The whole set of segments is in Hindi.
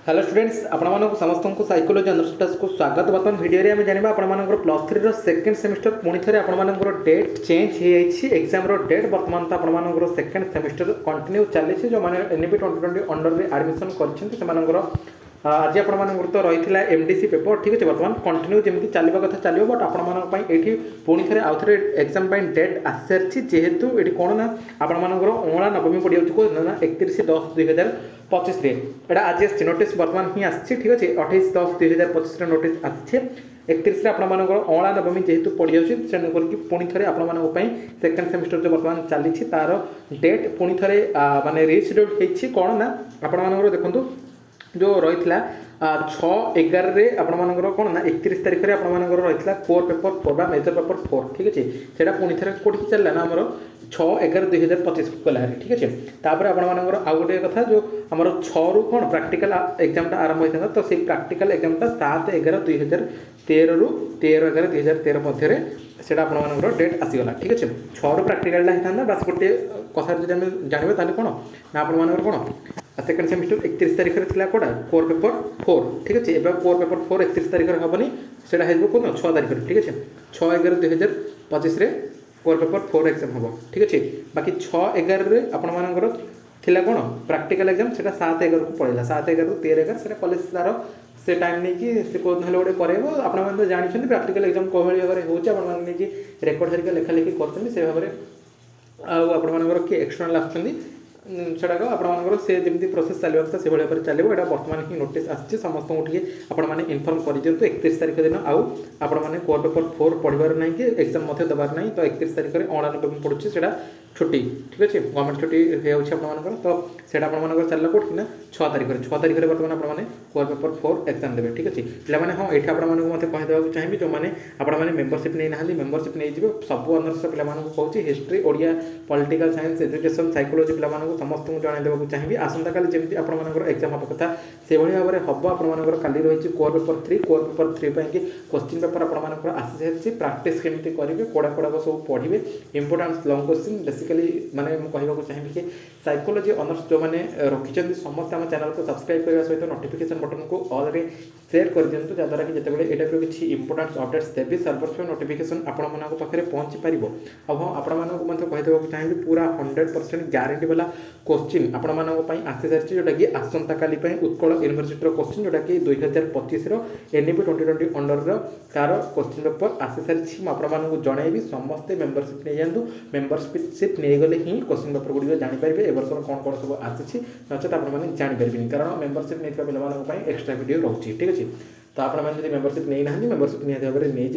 हेलो स्टूडेंट्स आपको समस्त को साइकोलोजी अंडर क्लास को स्वागत। बर्तमान वीडियो में जाना आप प्लस थ्री सेकेंड सेमिस्टर पुणी थे आपर डेट चेंज हो एग्जाम डेट बर्तमान तो आपर सेकेंड सेमिस्टर कंटिन्यू चली जो मैंने एनईपी 2020 अंडर में एडमिशन कर आज आपर तो रही है एमडीसी पेपर ठीक अच्छे बर्तमान कंटिन्यू जमी चलवा कथा चलो बट आपंठी पुणी थे आउ थे एग्जाम डेट आसी सारी जेहेतु ये कौन ना आपर अँला नवमी पड़ जाऊँ 31/10/2025 एटा आज आस नोटिस बर्तमान ही आसी ठीक अच्छे 28/10/2025 नोटिस आसी 31 आपर अँला नवमी जेहेतु पड़ जाऊँगी तेणुक पुणी थे आप सेकेंड सेमिस्टर जो बर्तमान चली तार डेट पुणी थे मानने रिशेड्यूल होती कौन ना आपर देखूँ जो रही है 6/11 आपर कौन ना 31 तारीख में आपर रही कोर पेपर 4 मेजर पेपर 4 ठीक अच्छे से पुणी थे कौटी चलला ना आमर 6/11/2025 गला ठीक अच्छे तापर आपर आउ गोटे कथा जो आम 6 रु कौन प्राक्टिकल एग्जामटा आरंभ होता तो से प्राक्टिकल एग्जामटा 7/11/2013 रु 13/11/2013 मध्य से आपर डेट आसीगला ठीक अच्छे 6 रु प्राक्टिकलटा होता बस गोटे कथा जानवे ताले कौन ना आपर कौन सेकेंड सेमिस्टर 31 तारीख में थी कौटा कोर पेपर 4 ठीक अच्छे एवं कोर पेपर 4 31 तारीख में हेनी से कौन 6 तारीख ठीक अच्छे 6/11/2025 कोर पेपर 4 एग्जाम हम ठीक अच्छे बाकी 6/11 आपर थिला कौन प्राक्टिकल एग्जाम से 7/11 को पड़ेगा 7/11 रु 13/11 से कॉलेज तार से टाइम नहीं कि कौन गोटे करेब आप जानते प्राक्टिकल एग्जाम कौ भाव में होती रेकर्ड हरिका लेखालेखि कर भाव में आपर किए एक्सटर्नाल आसुँच सेटाक आपर से जमी प्रोसेस चलवा कथा से भाव में चलो यहाँ बर्तमान ही नोटिस आसी समस्त को इनफर्म कर दिखाँ 31 तारीख दिन आउ आपने कोर पेपर 4 पढ़ार ना कि एग्जाम देवार ना तो 31 तारीख में अँला नवमी पड़ू से छुट्टी ठीक अच्छे गवर्नमेंट छुट्टी होकर तो सेटा आप चलना कौटी ना 6 तारीख में 6 तारीख में बर्तमान आपने कोर पेपर 4 एग्जाम देते ठीक अच्छे पे हाँ ये आपको कहीदेक चाहिए जो मैंने आपने मेम्बरशिप नहीं ना मेम्बरशिप नहीं सब अनर्स पे कहूँ history Odia political science education psychology पे समस्त जनईदेक चाहिए आसंता काली जमी आपर एग्जाम हम कथा से भाव में हम आपर काली रही कोर पेपर 3 कोर पेपर 3 कि क्वेश्चन पेपर आपर आसी सारी प्राक्टिस केमी करेंगे कड़ा कड़ा सब पढ़े इंपोर्टान्स लंग क्वेश्चन बेसिकली माने कहवाक चाहिए कि साइकोलोजी अनर्स जो मैंने रखिंट समस्त आम चैनल को सब्सक्राइब करने सहित नोटिफिकेशन बटन को ऑल रे शेयर कर दिंतु जहाँद्वारा कि जिते ये टाइप किसी इंपोर्टान्स अपडेट्स देवी सर्वर नोटिफिकेशन आपण पाखे पहुँची पार अब हाँ आपको कहीदेक चाहिए पूरा 100% ग्यारंटी वाला क्वेश्चन आपण आसी सारी जोटा कि आसंता काली उत्कल यूनिवर्सिटी क्वेश्चन जोटा कि 2025 एनईपी 2020 अंडर तार क्वेश्चन पेपर आसी सारी आपको जनइबी समस्ते मेम्बरशिप नहीं जातु मेम्बरशिप नहीं गले ही क्वेश्चन पेपर गुड़िक जानीपारे ए वर्ष कौन कौन सब आसी नचेत आपने जानीपारे कारण मेम्बरशिप नहीं पे एक्सट्रा वीडियो रोचे ठीक अच्छे तो आपने मेम्बरशिप नहीं ना मेम्बरशिप निहत भाव में नहीं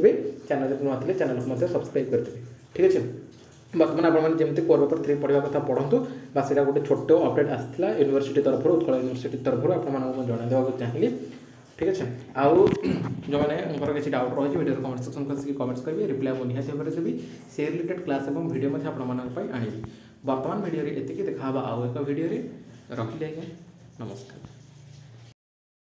चैनल नुआ चैनल को सब्सक्राइब करते ठीक अच्छे बर्तमान आपमने कोर पेपर 3 पढ़ा कथा पढ़ु बस ये गोटे छोट अपडेट आसाला यूनिवर्सिटी तरफ उत्कल यूनिवर्सिटी तरफ आपको जनईदेक चाहिए ठीक अच्छे आउ जो मैंने किसी डाउट रही वीडियो कमेंट सेक्शन को कमेंट्स करेंगे रिप्लाई मुझे निहत भाव में देवी से रिलेटेड क्लास और वीडियो आनी बर्तमान वीडियो एति देखा आउ एक वीडियो रखिले नमस्कार।